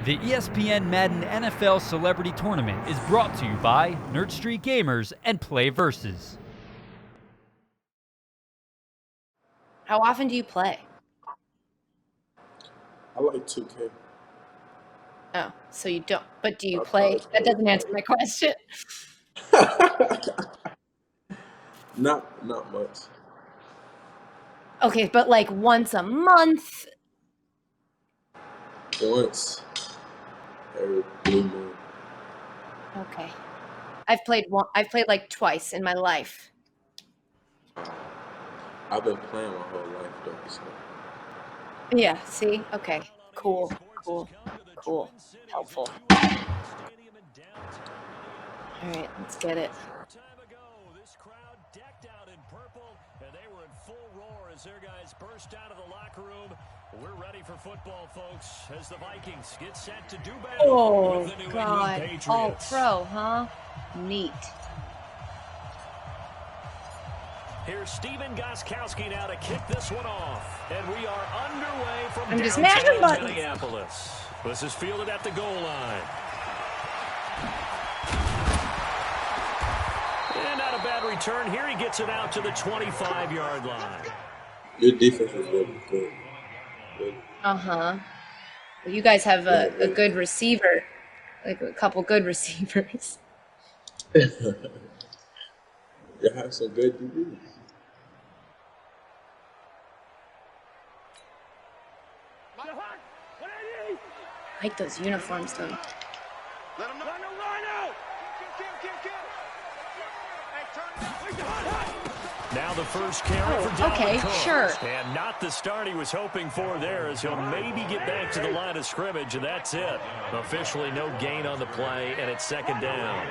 The ESPN Madden NFL Celebrity Tournament is brought to you by Nerd Street Gamers and PlayVersus. How often do you play? I like 2K. Oh, so you don't. But do you play? That doesn't answer my question. Not much. Okay, but like once a month? Once every blue moon. Okay. I've played like twice in my life. I've been playing my whole life though, so. Yeah, see? Okay. Cool. Helpful. All right, let's get it. This crowd decked out in purple, and they were in full roar as their guys burst out of the locker room. We're ready for football, folks, as the Vikings get set to do battle with the New England Patriots. All pro, huh? Neat. Here's Steven Gostkowski now to kick this one off. And we are underway from I'm just mashing downtown buttons. Minneapolis. This is fielded at the goal line. And not a bad return. Here he gets it out to the 25-yard line. Your defense is really good. Uh-huh. Well, you guys have a good receiver. Like a couple good receivers. You have some good DBs. I like those uniforms, though. Now the first carry for Dalvin okay, Cook. sure. And not the start he was hoping for there, as he'll maybe get back to the line of scrimmage, and that's it. Officially no gain on the play, and it's second down.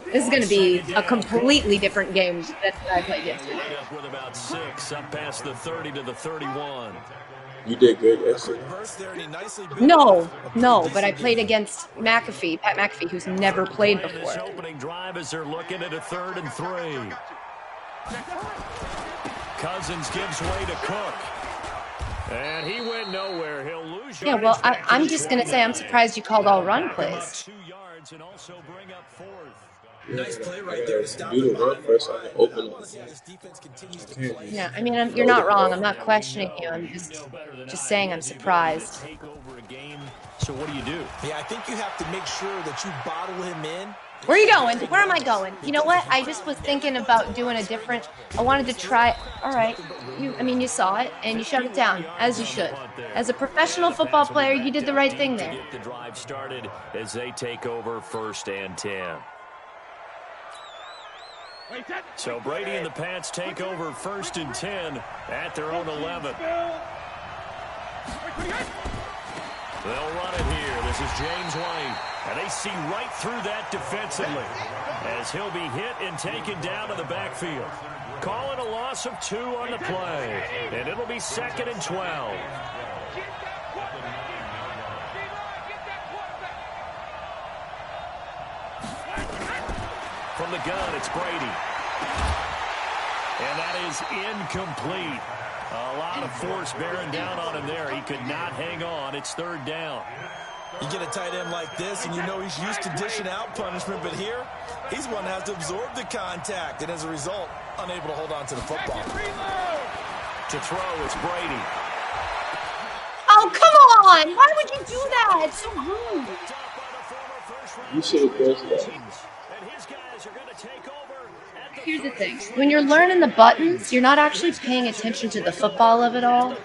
This is going to be a completely different game than I played yesterday. With about 6, up past the 30 to the 31. You did good yesterday. No, but I played against Pat McAfee, who's never played before. This opening drive as they're looking at a 3rd and 3. Cousins gives way to Cook. And he went nowhere. He'll lose. Yeah, well, I'm just going to say I'm surprised you called all run plays. 2 yards and also bring up 4th. Nice play right there to stop Do the run first, I can open it. Yeah, I mean, you're not wrong. I'm not questioning you. I'm just saying I'm surprised. Take over a game. So what do you do? Yeah, I think you have to make sure that you bottle him in. Where are you going? Where am I going? You know what? I just was thinking about doing a different. I wanted to try. All right. You saw it and you shut it down, as you should. As a professional football player, you did the right thing there. Get the drive started as they take over 1st and 10. So Brady and the Pats take over 1st and 10 at their own 11. They'll run it here. This is James White. And they see right through that defensively as he'll be hit and taken down to the backfield. Calling a loss of 2 on the play. And it'll be 2nd and 12. From the gun, it's Brady. And that is incomplete. A lot of force bearing down on him there. He could not hang on. It's 3rd down. You get a tight end like this, and you know he's used to dishing out punishment, but here, he's one that has to absorb the contact, and as a result, unable to hold on to the football. To throw, it's Brady. Oh, come on! Why would you do that? It's so rude. You should have guessed that. And his guys are going to take over. Here's the thing. When you're learning the buttons, you're not actually paying attention to the football of it all.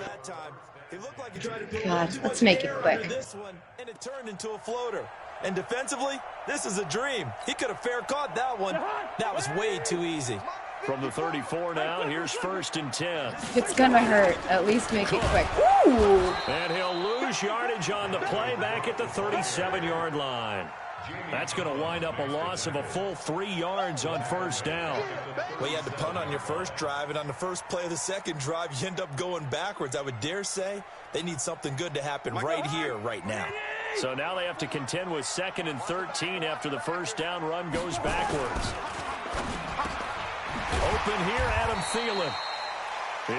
God, let's make it quick. This one, and it turned into a floater. And defensively, this is a dream. He could have fair caught that one. That was way too easy. From the 34 now, here's 1st and 10. It's gonna hurt. At least make it quick. Ooh! And he'll lose yardage on the play back at the 37-yard line. That's going to wind up a loss of a full 3 yards on 1st down. Well, you had to punt on your first drive, and on the first play of the second drive, you end up going backwards. I would dare say they need something good to happen right here, right now. So now they have to contend with 2nd and 13 after the 1st down run goes backwards. Open here, Adam Thielen.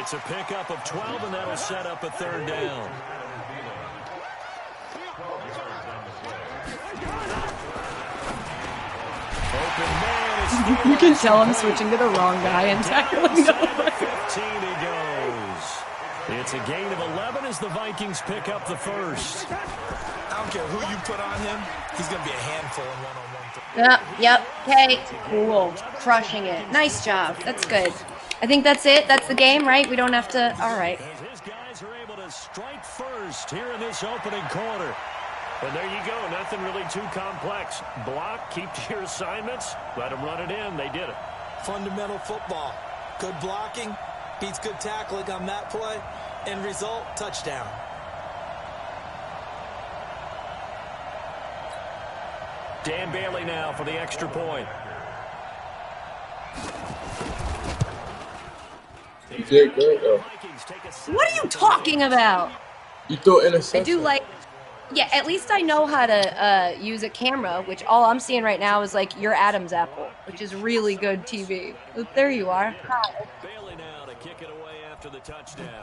It's a pickup of 12, and that'll set up a third down. Open man. You can tell I'm switching to the wrong guy and tackling over. 15 he goes. It's a gain of 11 as the Vikings pick up the first. I don't care who you put on him. He's going to be a handful in one-on-one. Yep. Okay. Cool. Crushing it. Nice job. That's good. I think that's it. That's the game, right? We don't have to. All right. His guys are able to strike first here in this opening quarter. And there you go. Nothing really too complex. Block, keep to your assignments, let them run it in. They did it. Fundamental football. Good blocking beats good tackling on that play. End result, touchdown. Dan Bailey now for the extra point. You did great, though. What are you talking about? You threw interception. I do like. Yeah, at least I know how to use a camera, which all I'm seeing right now is like your Adam's apple, which is really good TV. But there you are. Hi. Bailey now to kick it away after the touchdown.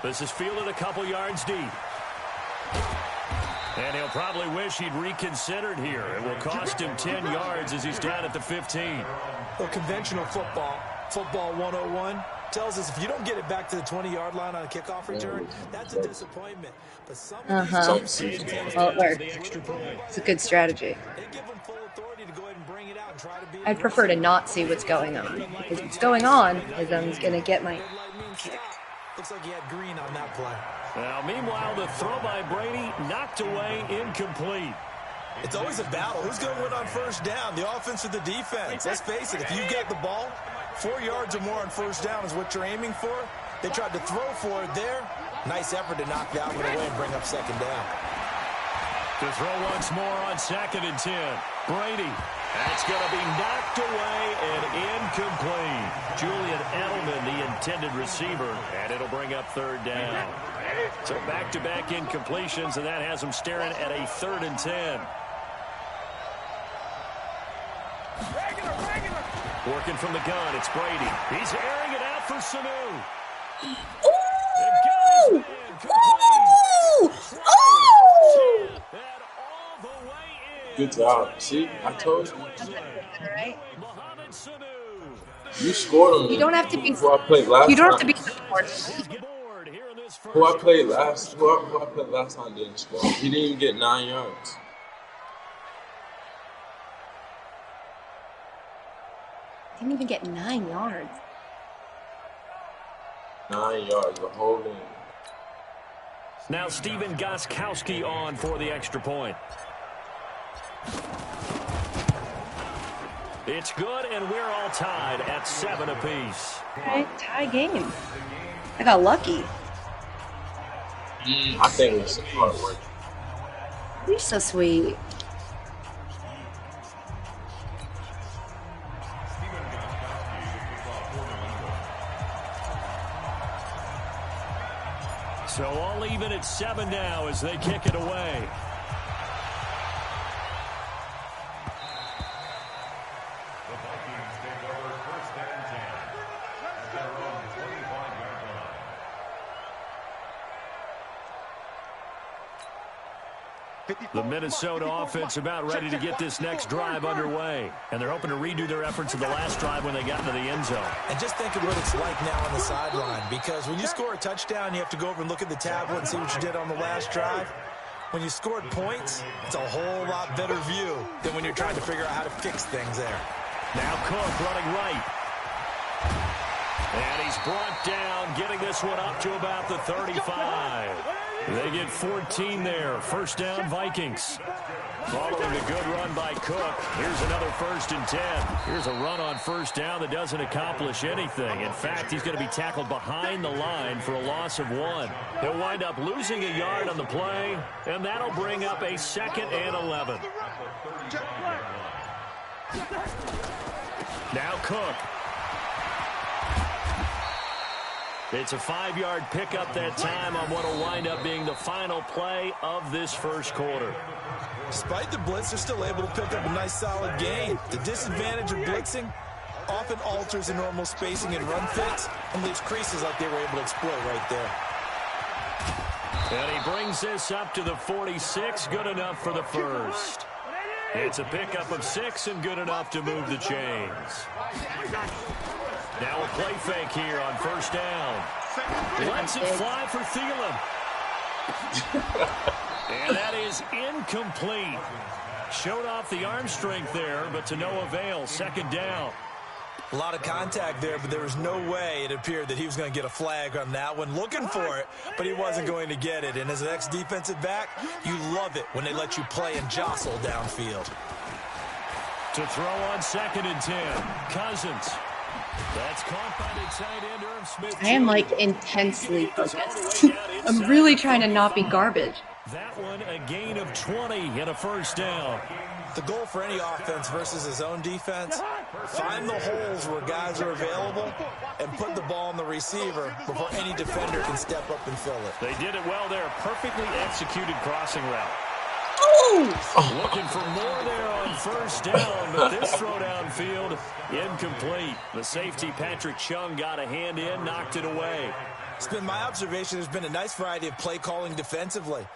This is fielded a couple yards deep. And he'll probably wish he'd reconsidered here. It will cost him 10 yards as he's down at the 15. Well, conventional football 101, tells us if you don't get it back to the 20-yard line on a kickoff return, that's a disappointment. But some of these Well, it worked. It's a good strategy. they give them full authority to go ahead and bring it out and try to be. I'd prefer to not see what's going on. Because what's going on is I'm going to get my... Looks like he had green on that play. Now, meanwhile, the throw by Brady knocked away, incomplete. It's always a battle. Who's going to win on first down, the offense or the defense? Let's face it, if you get the ball, 4 yards or more on first down is what you're aiming for. They tried to throw for it there. Nice effort to knock that one away and bring up second down. To throw once more on 2nd and 10. Brady. That's going to be knocked away and incomplete. Julian Edelman, the intended receiver, and it'll bring up third down. So back-to-back incompletions, and that has them staring at a 3rd and 10. Working from the gun, it's Brady. He's airing it out for Sanu. Ooh! Ooh! Ooh! Good job. See, I told you. Right? You scored on me. You don't have to be. Who I played last You don't have to time. be supportive. Who I played last time didn't score. He didn't even get 9 yards. Didn't even get 9 yards. 9 yards, the whole game. Now Steven Gostkowski on for the extra point. It's good, and we're all tied at 7 apiece. Okay, tie game. I got lucky. I think it was hard work. You're so sweet. So all even at 7 now as they kick it away. The Minnesota offense about ready to get this next drive underway. And they're hoping to redo their efforts of the last drive when they got into the end zone. And just think of what it's like now on the sideline, because when you score a touchdown, you have to go over and look at the tablet and see what you did on the last drive. When you scored points, it's a whole lot better view than when you're trying to figure out how to fix things there. Now Cook running right. And he's brought down, getting this one up to about the 35. They get 14 there. First down, Vikings. Following a good run by Cook. Here's another 1st and 10. Here's a run on first down that doesn't accomplish anything. In fact, he's going to be tackled behind the line for a loss of 1. He'll wind up losing a yard on the play, and that'll bring up a 2nd and 11. Now Cook. It's a 5-yard pickup that time on what will wind up being the final play of this first quarter. Despite the blitz, they're still able to pick up a nice solid gain. The disadvantage of blitzing often alters the normal spacing and run fits and leaves creases like they were able to exploit right there. And he brings this up to the 46, good enough for the first. It's a pickup of 6 and good enough to move the chains. Now a play fake here on first down. Lets it fly for Thielen. And that is incomplete. Showed off the arm strength there, but to no avail. Second down. A lot of contact there, but there was no way it appeared that he was going to get a flag on that one. Looking for it, but he wasn't going to get it. And as an ex-defensive back, you love it when they let you play and jostle downfield. To throw on 2nd and 10. Cousins. That's caught by the tight end, Irv Smith. I am like intensely focused. I'm really trying to not be garbage. That one a gain of 20 and a first down. The goal for any offense versus his own defense, find the holes where guys are available and put the ball on the receiver before any defender can step up and fill it. They did it well there. Perfectly executed crossing route. Oh! Looking for more there on first down, but this throw downfield incomplete. The safety, Patrick Chung, got a hand in, knocked it away. It's been my observation there's been a nice variety of play calling defensively.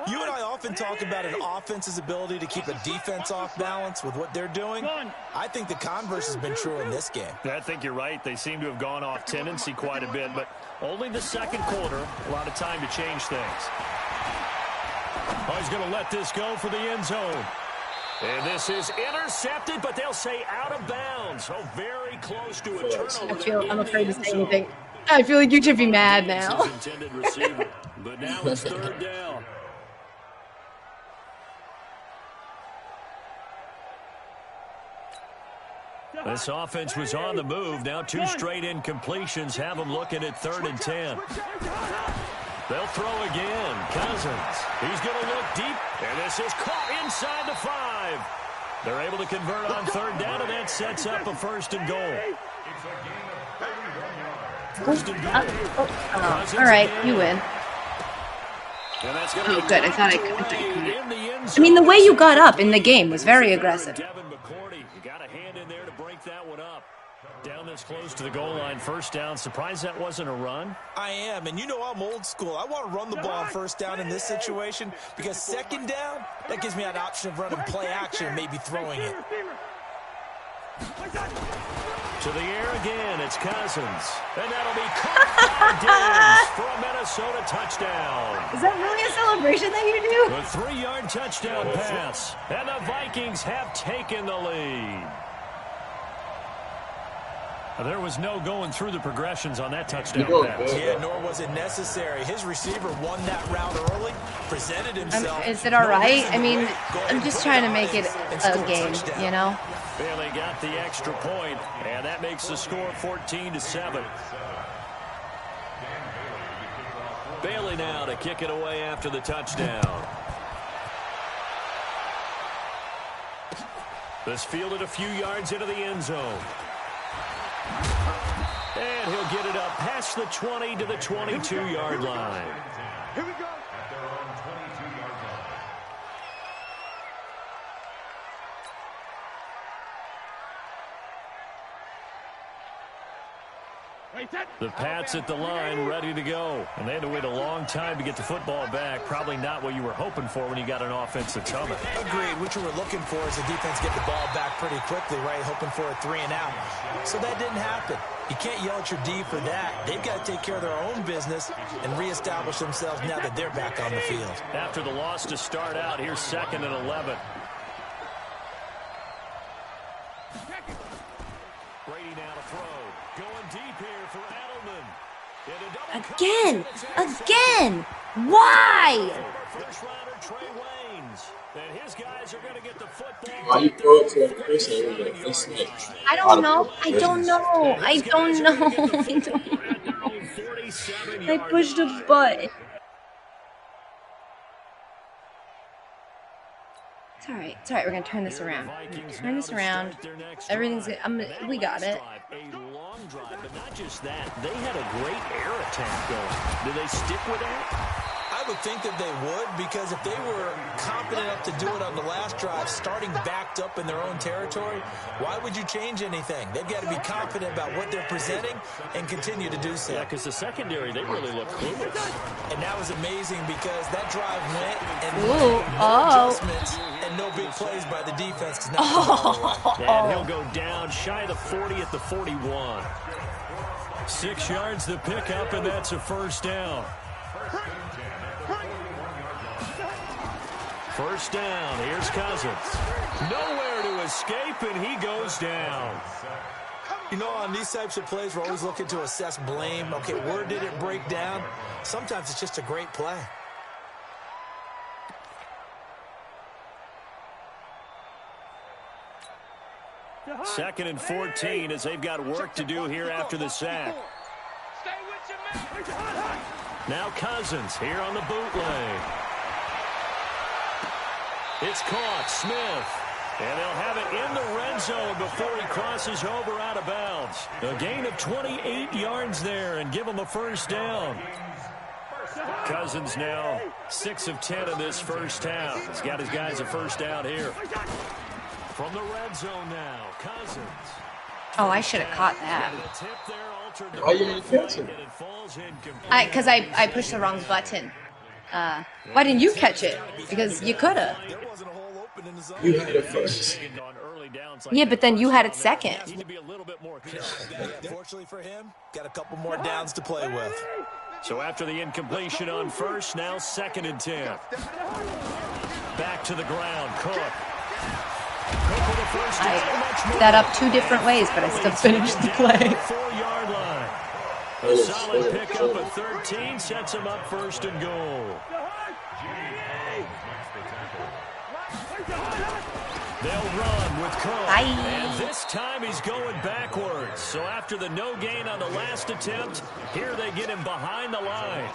You and I often talk about an offense's ability to keep a defense off balance with what they're doing. I think the converse has been true in this game. I think you're right. They seem to have gone off tendency quite a bit, but only the second quarter, a lot of time to change things. Oh, he's going to let this go for the end zone. And this is intercepted, but they'll say out of bounds. Oh, very close to a turnover. I'm afraid to say anything. I feel like you should be mad now. Receiver, but now it's 3rd down. This offense was on the move. Now 2 straight incompletions have them looking at 3rd and 10. They'll throw again. Cousins. He's going to look deep, and this is caught inside the 5. They're able to convert on 3rd down, and that sets up a 1st and goal. All right, you win. Oh, good. I thought I could. I mean, the way you got up in the game was very aggressive. You got a hand in there to break that one up. Down this close to the goal line, 1st down. Surprised that wasn't a run? I am, and you know I'm old school. I want to run the ball on 1st down in this situation because 2nd down, that gives me an option of running play action and maybe throwing it. To the air again, it's Cousins. And that'll be caught by Diggs for a Minnesota touchdown. Is that really a celebration that you do? A 3-yard touchdown pass. And the Vikings have taken the lead. There was no going through the progressions on that touchdown pass. Yeah, nor was it necessary. His receiver won that route early, presented himself. Is it all right? I mean, I'm just trying to make it a game, you know? Bailey got the extra point, and that makes the score 14-7. Bailey now to kick it away after the touchdown. This fielded a few yards into the end zone. And he'll get it up past the 20 to the 22-yard line. Here we go. The Pats at the line, ready to go. And they had to wait a long time to get the football back. Probably not what you were hoping for when you got an offense that's coming. Agreed. What you were looking for is the defense get the ball back pretty quickly, right? Hoping for a 3 and out. So that didn't happen. You can't yell at your D for that. They've got to take care of their own business and reestablish themselves now that they're back on the field. After the loss to start out, here's 2nd and 11. Brady now to throw. Going deep here for Edelman. Again! Why? First rounder Trey Waynes. And his guys are going to get the football. Why you throw it to a person every day? I don't know. I don't know. I pushed a button. It's all right. We're going to turn this around. Turn this around. Everything's good. We got it. run drive, but not just that. They had a great air attack going. Do they stick with that? I would think that they would, because if they were confident enough to do it on the last drive, starting backed up in their own territory, why would you change anything? They've got to be confident about what they're presenting and continue to do so. Yeah, because the secondary, they really look clueless. And that was amazing because that drive went and adjustments and no big plays by the defense. And he'll go down shy of the 40 at the 41. 6 yards the pickup, and that's a first down. First down, here's Cousins. Nowhere to escape, and he goes down. You know, on these types of plays, we're always looking to assess blame. Okay, where did it break down? Sometimes it's just a great play. Second and 14 as they've got work to do here after the sack. Now Cousins here on the bootleg. It's caught, Smith. And they'll have it in the red zone before he crosses over out of bounds. A gain of 28 yards there and give him a first down. Cousins now 6 of 10 in this first half. He's got his guys a first down here. From the red zone now, Cousins. Oh, I should have caught that. Why you didn't catch it? Because I pushed the wrong button. Why didn't you catch it? Because you could have. You had it first. Yeah, but then you had it second. Fortunately for him, got a couple more downs to play with. So after the incompletion on first, now 2nd and 10. Back to the ground, Cook. I set up 2 different ways, but I still finished the play. 4-yard line. A solid pickup at 13 sets him up 1st and goal. They'll run with Cook. And this time he's going backwards. So after the no gain on the last attempt, here they get him behind the line.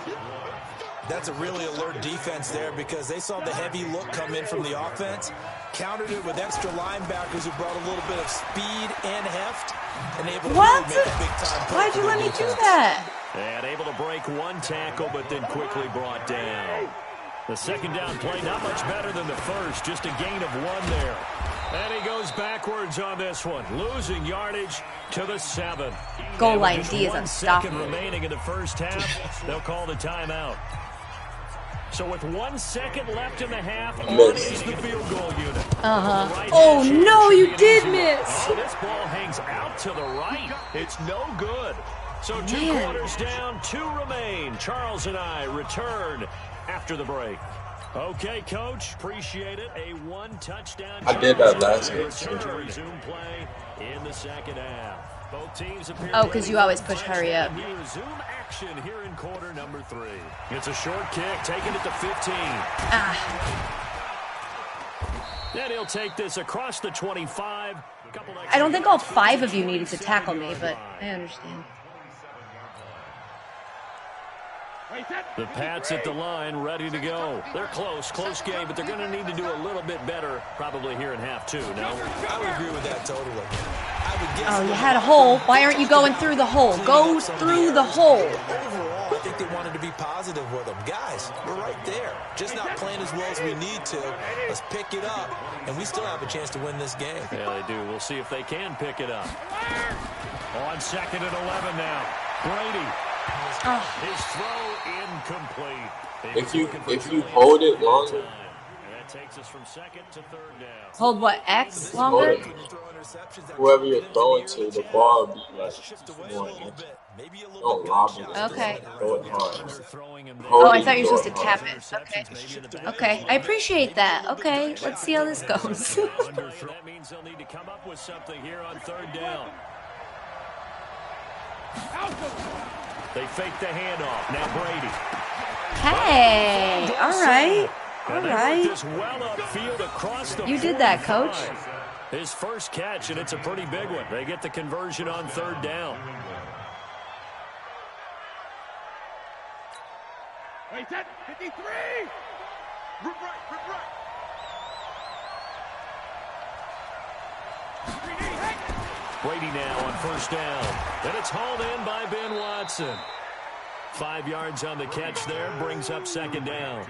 That's a really alert defense there because they saw the heavy look come in from the offense, countered it with extra linebackers who brought a little bit of speed and heft, and able to really make a big-time play. Why'd you let me do that? And able to break 1 tackle, but then quickly brought down. The second down play not much better than the first, just a gain of 1 there. And he goes backwards on this one, losing yardage to the 7. Goal line D is unstoppable. 1 second remaining in the first half, they'll call the timeout. So with 1 second left in the half, on is the field goal unit. Right oh, no, you did miss. Oh, this ball hangs out to the right. It's no good. So 2 quarters down, 2 remain. Charles and I return after the break. Okay, Coach, appreciate it. A 1-touchdown. I did that last game. Resume play in the second half. Both teams appear. Oh, because you always push hurry up. We resume action here in quarter number 3. It's a short kick, taking it to 15. Then he'll take this across the 25. I don't think all 5 of you needed to tackle me, but I understand. The Pats at the line, ready to go. They're close game, but they're going to need to do a little bit better probably here in half 2, no? I would agree with that totally. Oh, you had a hole. Why aren't you going through the hole? Go through the hole. Overall, I think they wanted to be positive with them. Guys, we're right there. Just not playing as well as we need to. Let's pick it up, and we still have a chance to win this game. Yeah, they do. We'll see if they can pick it up. On 2nd and 11 now. Brady. His throw incomplete. If you hold it longer, that takes us from 2nd to 3rd down. Hold what, X longer? whoever you're throwing to, the ball will be like more inch. Don't lob it. Okay. Throw it hard. Oh, I thought you were supposed to tap it. Okay. Okay. I appreciate that. Okay. Let's see how this goes. That means they'll need to come up with something here on 3rd down. They fake the handoff. Now Brady. Hey. All right. All right. You did that, Coach. His first catch, and it's a pretty big one. They get the conversion on 3rd down. Wait, that 53. Root right. Brady now on first down. And it's hauled in by Ben Watson. 5 yards on the catch there, brings up second down.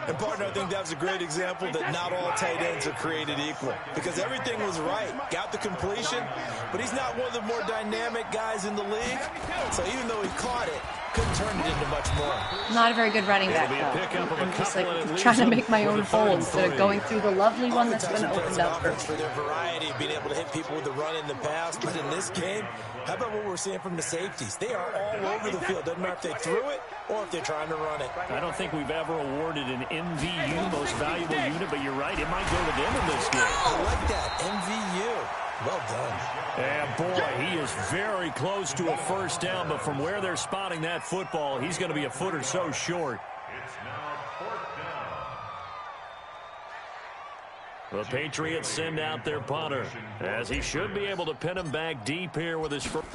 And, partner, I think that was a great example that not all tight ends are created equal. Because everything was right. Got the completion, but he's not one of the more dynamic guys in the league. So even though he caught it, couldn't turn it into much more. Not a very good running back, though. I'm just like trying to make my own hole instead of going through the lovely one that's been opened up for their variety of being able to hit people with the run in the past. But in this game, how about what we're seeing from the safeties? They are all over the field. Doesn't matter if they threw it or if they're trying to run it. I don't think we've ever awarded an MVU, most valuable unit, but you're right, it might go to them in this game. I like that, MVU. Well done. And boy, he is very close to a first down, but from where they're spotting that football, he's going to be a foot or so short. The Patriots send out their punter, as he should be able to pin him back deep here with his first.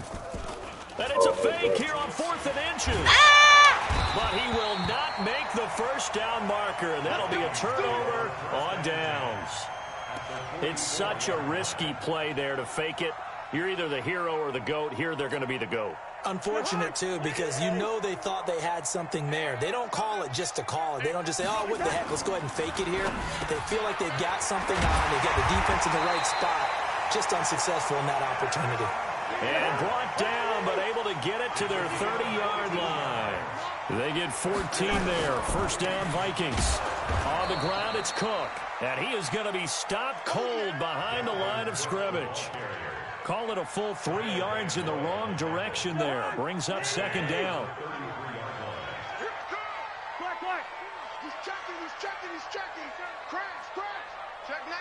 And it's a fake here on 4th and inches. But he will not make the first down marker, and that'll be a turnover on downs. It's such a risky play there to fake it. You're either the hero or the GOAT. Here they're going to be the GOAT. Unfortunate, too, because you know they thought they had something there. They don't call it just to call it. They don't just say, oh, what the heck, let's go ahead and fake it here. They feel like they've got something on. They've got the defense in the right spot. Just unsuccessful in that opportunity. And brought down, but able to get it to their 30-yard line. They get 14 there. First down, Vikings. On the ground, it's Cook. And he is going to be stopped cold behind the line of scrimmage. Call it a full 3 yards in the wrong direction there. Brings up second down. Quick. He's checking. Crash. Check 99.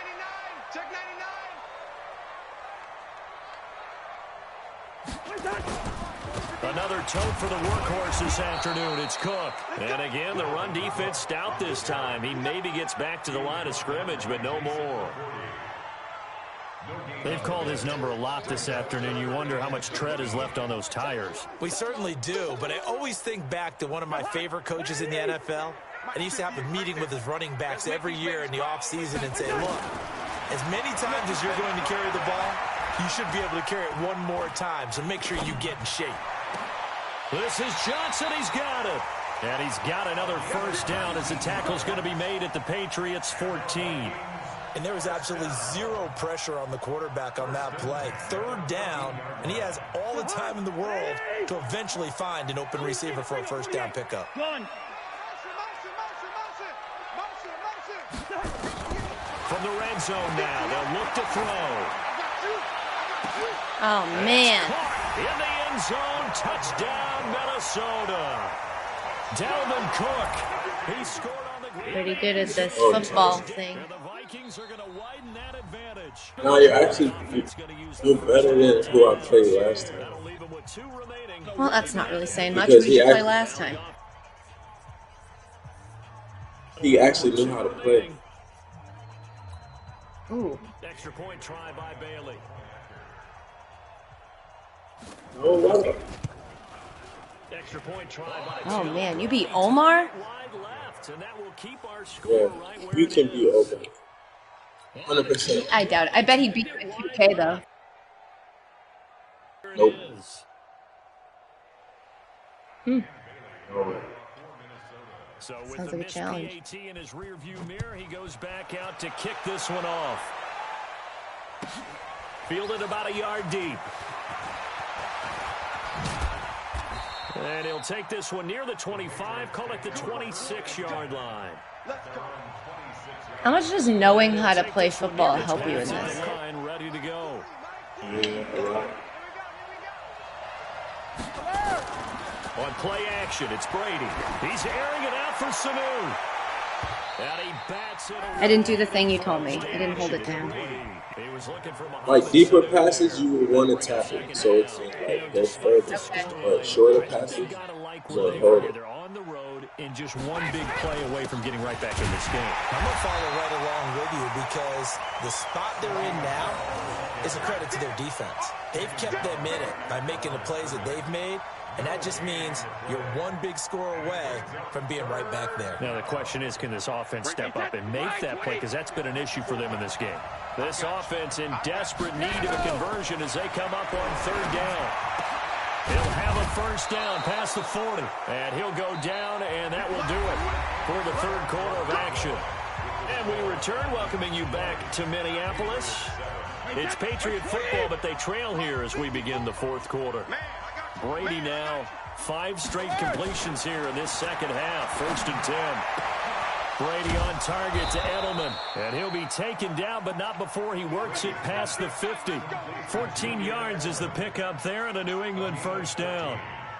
Another tote for the workhorse this afternoon. It's Cook. And again, the run defense stout this time. He maybe gets back to the line of scrimmage, but no more. They've called his number a lot this afternoon. You wonder how much tread is left on those tires. We certainly do, but I always think back to one of my favorite coaches in the NFL. And he used to have a meeting with his running backs every year in the offseason and say, look, as many times as you're going to carry the ball, you should be able to carry it one more time, so make sure you get in shape. This is Johnson. He's got it. And he's got another first down as the tackle's going to be made at the Patriots' 14. And there was absolutely zero pressure on the quarterback on that play. Third down, and he has all the time in the world to eventually find an open receiver for a first down pickup. From the red zone now, they'll look to throw. Oh, man. In the end zone, touchdown, Minnesota. Dalvin Cook, he scored on the ground. Pretty good at this football thing. And the Vikings are going to widen that advantage. No, you actually do better than who I played last time. That'll leave him with 2 remaining. Well, that's not really saying much. Because Who did you play last time? He actually knew how to play. Ooh. Extra point try by Bailey. Oh, wow. Extra point try by Oh, man. You beat Omar? wide left, and that will keep our score right where You it can is. be open. 100%. I doubt it. I bet he'd beat you in 2K, though. There it Nope. is. No. So with Sounds the like a missed challenge. PAT in his rearview mirror, he goes back out to kick this one off. Fielded about a yard deep. And he'll take this one near the 25, call it the 26-yard line. How much does knowing how to play football help you in this? Line ready to go. Yeah, a lot. On play action, it's Brady. He's airing it out for Sanu. And he bats it away. I didn't do the thing you told me. I didn't hold it down. He was looking for Like deeper passes, you would want to tap it, so it can like go further. But shorter passes, You gotta like you what want they to hold do. it. They're on the road and just one big play away from getting right back in this game. I'm going to follow right along with you because the spot they're in now is a credit to their defense. They've kept them in it by making the plays that they've made, And that just means you're one big score away from being right back there. Now the question is, can this offense step up and make that play? Because that's been an issue for them in this game. This offense in desperate need of a conversion as they come up on third down. He'll have a first down past the 40. And he'll go down, and that will do it for the third quarter of action. And we return, welcoming you back to Minneapolis. It's Patriot football, but they trail here as we begin the fourth quarter. Brady now 5 straight completions here in this second half. 1st and 10. Brady on target to Edelman. And he'll be taken down, but not before he works it past the 50. 14 yards is the pickup there and a New England first down.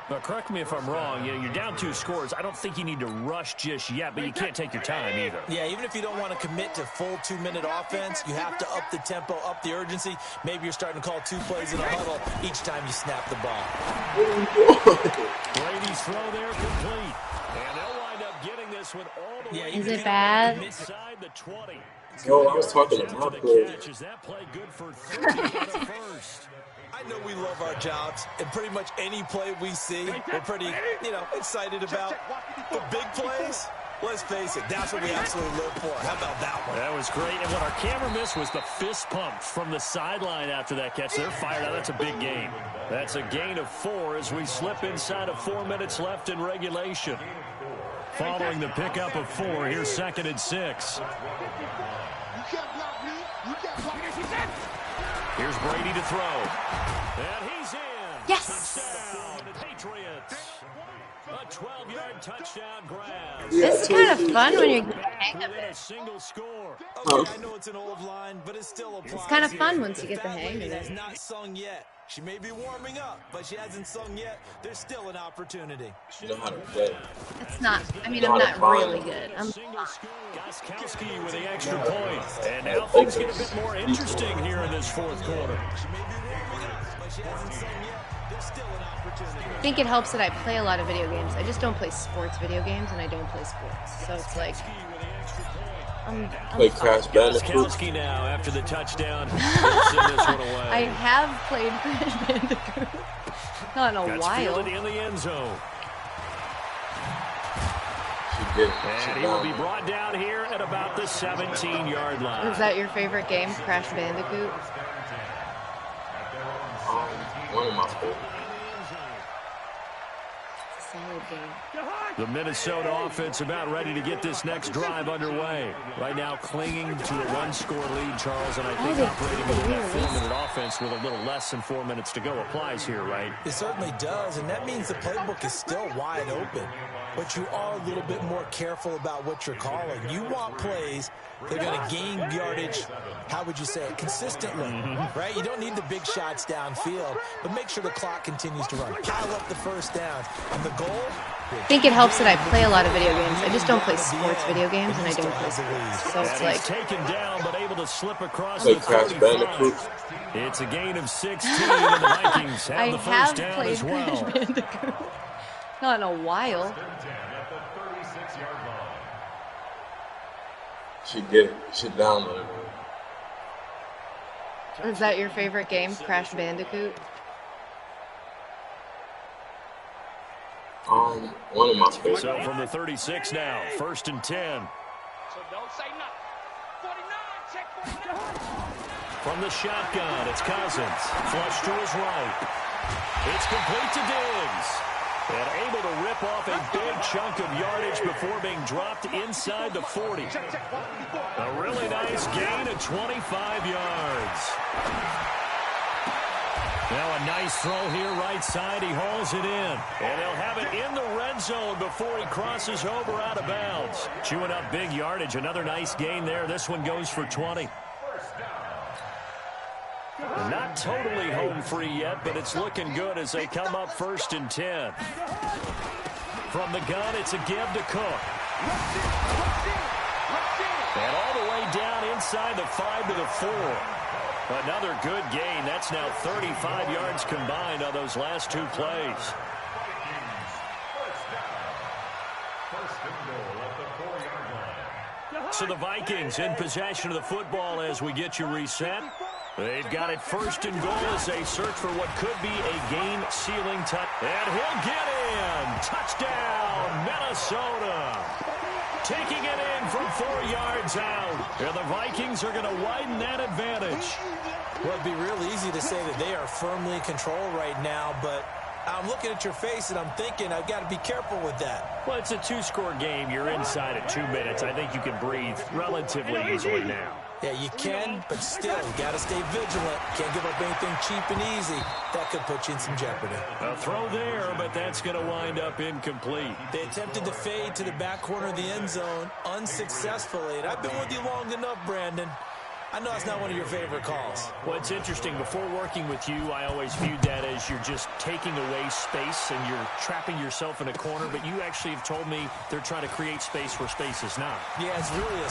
But correct me if I'm wrong, you're down 2 scores. I don't think you need to rush just yet, but you can't take your time either. Yeah, even if you don't want to commit to full 2-minute offense, you have to up the tempo, up the urgency. Maybe you're starting to call 2 plays in a huddle each time you snap the ball. Brady's throw there complete. And they'll wind up getting this one all the way Is it bad? inside the 20. Yo, I was talking to my play. Is that play good for 30 on the first? I know we love our jobs, and pretty much any play we see, we're pretty, excited about. But big plays, let's face it, that's what we absolutely live for. How about that one? That was great. And what our camera missed was the fist pump from the sideline after that catch. They're fired out. That's a big gain. That's a gain of 4 as we slip inside of 4 minutes left in regulation. Following the pickup of 4, here's 2nd and 6. You can't block me. You can't block me. Here's Brady to throw. And he's in. Yes. Touchdown, the Patriots. A 12-yard touchdown grab. This is kind of fun when you're getting the hang of Within a it. single score. Okay, I know it's an old line, but it still applies. It's kind of fun here. once you get the hang of Fat lady has it. not sung yet. She may be warming up, but she hasn't sung yet. There's still an opportunity. You know how to play. It's not. I mean, I'm not really good. Single score. Goskowski with the extra point. And now things get a bit more interesting here in this fourth quarter. She may be warming up, but she hasn't sung yet. There's still an opportunity. I think it helps that I play a lot of video games. I just don't play sports video games, and I don't play sports. So it's like, I'm Play fine. Crash Bandicoot. Goskowski now after the touchdown. Send this one away. I have played Crash Bandicoot. Not in a That's while. fielded in the end zone. She did. And he will be brought down here at about the 17-yard line. Is that your favorite game, Crash Bandicoot? One of my favorites. It's a solid game. The Minnesota offense about ready to get this next drive underway. Right now clinging to a 1-score lead, Charles, and I think they operating did with that really? 4-minute offense with a little less than 4 minutes to go applies here, right? It certainly does, and that means the playbook is still wide open. But you are a little bit more careful about what you're calling. You want plays that are going to gain yardage, how would you say it, consistently, right? You don't need the big shots downfield, but make sure the clock continues to run. Pile up the first down. And the goal? I think it helps that I play a lot of video games. I just don't play sports video games, and I don't play sports. So it's And like, he's taken down, but able to slip across Play the Crash 35. Bandicoot. It's a gain of 16, and the Vikings have I the have first down played as well. Crash Bandicoot. Not in a while. She did it. She downloaded it. Is that your favorite game, Crash Bandicoot? One of my favorites. So from the 36 now, 1st and 10. So don't say nothing. 49, check 49. From the shotgun, it's Cousins. Flush to his right. It's complete to Diggs. And able to rip off a big chunk of yardage before being dropped inside the 40. A really nice gain of 25 yards. Now a nice throw here right side. He hauls it in. And he'll have it in the red zone before he crosses over out of bounds. Chewing up big yardage. Another nice gain there. This one goes for 20. Not totally home free yet, but it's looking good as they come up 1st and 10. From the gun, it's a give to Cook. And all the way down inside the 5 to the 4. Another good gain. That's now 35 yards combined on those last 2 plays. So the Vikings in possession of the football as we get you reset. They've got it first and goal as they search for what could be a game-sealing touch. And he'll get in. Touchdown, Minnesota. Taking it in from 4 yards out. And the Vikings are going to widen that advantage. Well, it'd be real easy to say that they are firmly in control right now, but I'm looking at your face and I'm thinking I've got to be careful with that. Well, it's a 2-score game. You're inside at 2 minutes. I think you can breathe relatively easily now. Yeah, you can, but still, you got to stay vigilant. Can't give up anything cheap and easy. That could put you in some jeopardy. A throw there, but that's going to wind up incomplete. They attempted to fade to the back corner of the end zone unsuccessfully. And I've been with you long enough, Brandon. I know it's not one of your favorite calls. Well, it's interesting. Before working with you, I always viewed that as you're just taking away space and you're trapping yourself in a corner. But you actually have told me they're trying to create space where space is not. Yeah, it's really a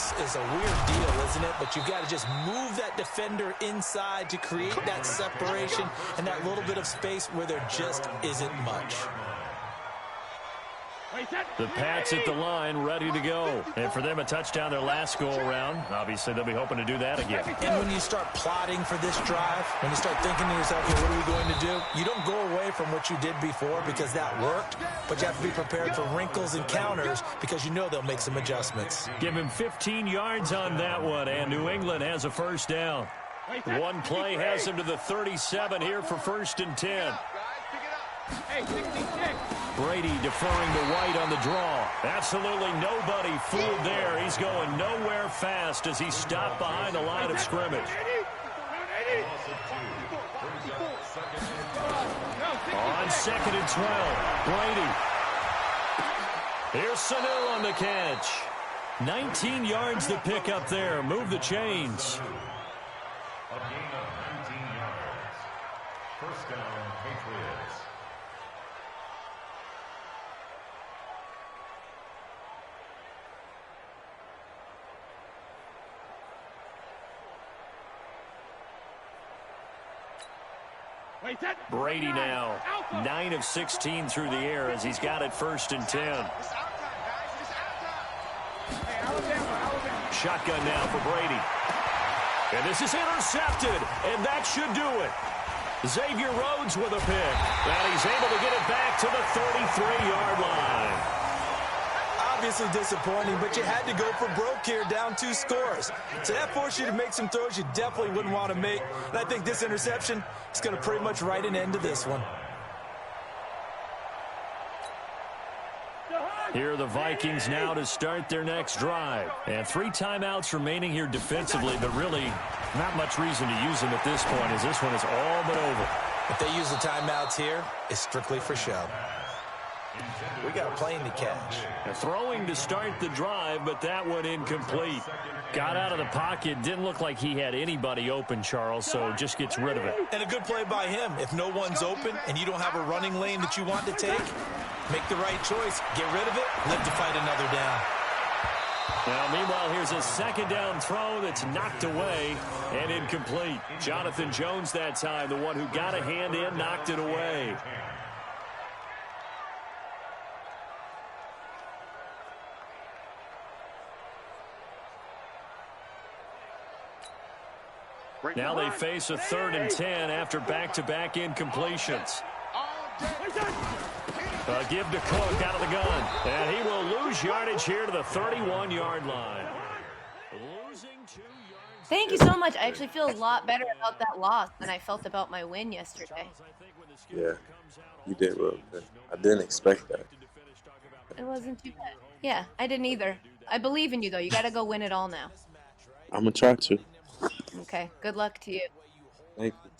weird deal, isn't it? But you've got to just move that defender inside to create that separation and that little bit of space where there just isn't much. The Pats at the line, ready to go. And for them, a touchdown their last go-around. Obviously, they'll be hoping to do that again. And when you start plotting for this drive, when you start thinking to yourself, hey, what are we going to do? You don't go away from what you did before because that worked, but you have to be prepared for wrinkles and counters because you know they'll make some adjustments. Give him 15 yards on that one, and New England has a first down. One play has him to the 37 here for 1st and 10. Brady deferring to White on the draw. Absolutely nobody fooled there. He's going nowhere fast as he's stopped behind the line of scrimmage. On 2nd and 12, Brady. Here's Sanu on the catch. 19 yards to pick up there. Move the chains. A gain of 19 yards. First down, Patriots. Brady now 9 of 16 through the air as he's got it 1st and 10. Shotgun now for Brady. And this is intercepted, and that should do it. Xavier Rhodes with a pick, and he's able to get it back to the 33-yard line. Obviously disappointing, but you had to go for broke here, down 2 scores. So that forced you to make some throws you definitely wouldn't want to make. And I think this interception is going to pretty much write an end to this one. Here are the Vikings now to start their next drive. And 3 timeouts remaining here defensively, but really not much reason to use them at this point as this one is all but over. If they use the timeouts here, it's strictly for show. We got a plane to catch. Throwing to start the drive, but that one incomplete. Got out of the pocket. Didn't look like he had anybody open, Charles, so just gets rid of it. And a good play by him. If no one's open and you don't have a running lane that you want to take, make the right choice. Get rid of it. Live to fight another down. Now, meanwhile, here's a 2nd down throw that's knocked away and incomplete. Jonathan Jones that time, the one who got a hand in, knocked it away. Now they face a 3rd and 10 after back-to-back incompletions. Give to Cook out of the gun. And he will lose yardage here to the 31-yard line. Losing 2 yards. Thank you so much. I actually feel a lot better about that loss than I felt about my win yesterday. Yeah, you did real good. I didn't expect that. It wasn't too bad. Yeah, I didn't either. I believe in you, though. You got to go win it all now. I'm going to try to. Okay, good luck to you. Thank you.